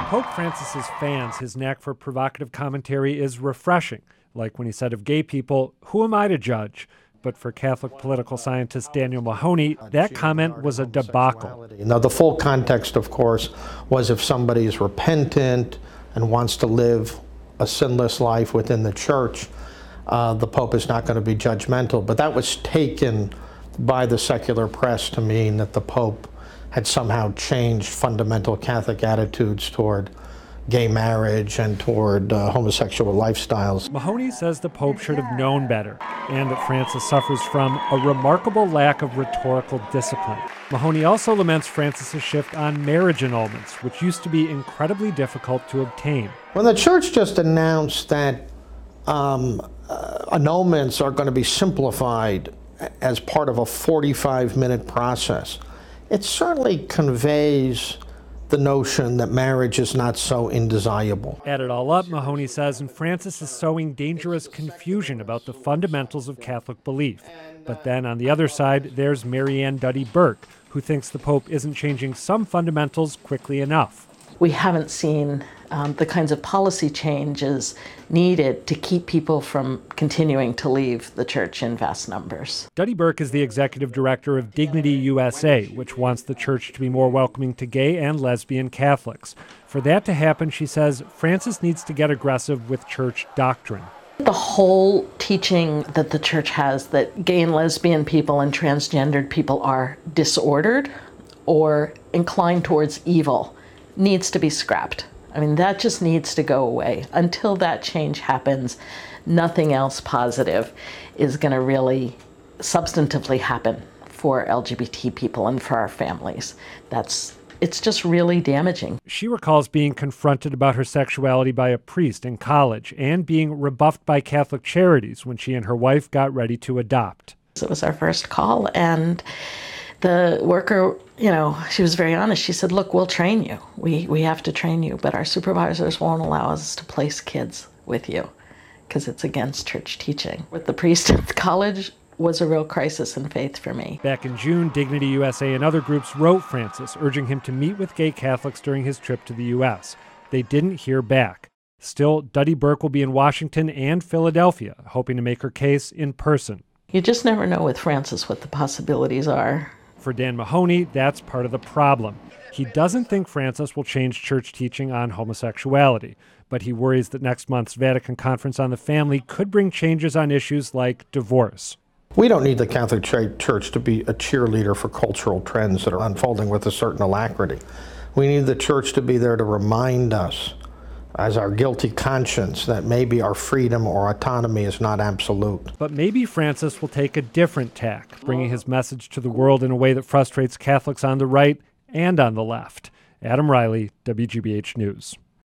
Pope Francis's fans, his knack for provocative commentary is refreshing. Like when he said of gay people, "Who am I to judge?" But for Catholic political scientist Daniel Mahoney, that comment was a debacle. Now, the full context, of course, was if somebody is repentant and wants to live a sinless life within the church, the Pope is not going to be judgmental. But that was taken by the secular press to mean that the Pope had somehow changed fundamental Catholic attitudes toward gay marriage and toward homosexual lifestyles. Mahoney says the Pope should have known better, and that Francis suffers from a remarkable lack of rhetorical discipline. Mahoney also laments Francis's shift on marriage annulments, which used to be incredibly difficult to obtain. When the Church just announced that annulments are going to be simplified as part of a 45-minute process, it certainly conveys the notion that marriage is not so indesirable. Add it all up, Mahoney says, and Francis is sowing dangerous confusion about the fundamentals of Catholic belief. But then on the other side, there's Marianne Duddy Burke, who thinks the Pope isn't changing some fundamentals quickly enough. We haven't seen the kinds of policy changes needed to keep people from continuing to leave the church in vast numbers. Duddy Burke is the executive director of Dignity USA, which wants the church to be more welcoming to gay and lesbian Catholics. For that to happen, she says, Francis needs to get aggressive with church doctrine. The whole teaching that the church has that gay and lesbian people and transgendered people are disordered or inclined towards evil needs to be scrapped. I mean, that just needs to go away. Until that change happens, nothing else positive is going to really substantively happen for LGBT people and for our families. It's just really damaging. She recalls being confronted about her sexuality by a priest in college and being rebuffed by Catholic Charities when she and her wife got ready to adopt. It was our first call, and the worker, she was very honest. She said, look, we'll train you. We have to train you, but our supervisors won't allow us to place kids with you because it's against church teaching. With the priest at college was a real crisis in faith for me. Back in June, Dignity USA and other groups wrote Francis, urging him to meet with gay Catholics during his trip to the U.S. They didn't hear back. Still, Duddy Burke will be in Washington and Philadelphia, hoping to make her case in person. You just never know with Francis what the possibilities are. For Dan Mahoney, that's part of the problem. He doesn't think Francis will change church teaching on homosexuality, but he worries that next month's Vatican Conference on the Family could bring changes on issues like divorce. We don't need the Catholic Church to be a cheerleader for cultural trends that are unfolding with a certain alacrity. We need the church to be there to remind us, as our guilty conscience, that maybe our freedom or autonomy is not absolute. But maybe Francis will take a different tack, bringing his message to the world in a way that frustrates Catholics on the right and on the left. Adam Riley, WGBH News.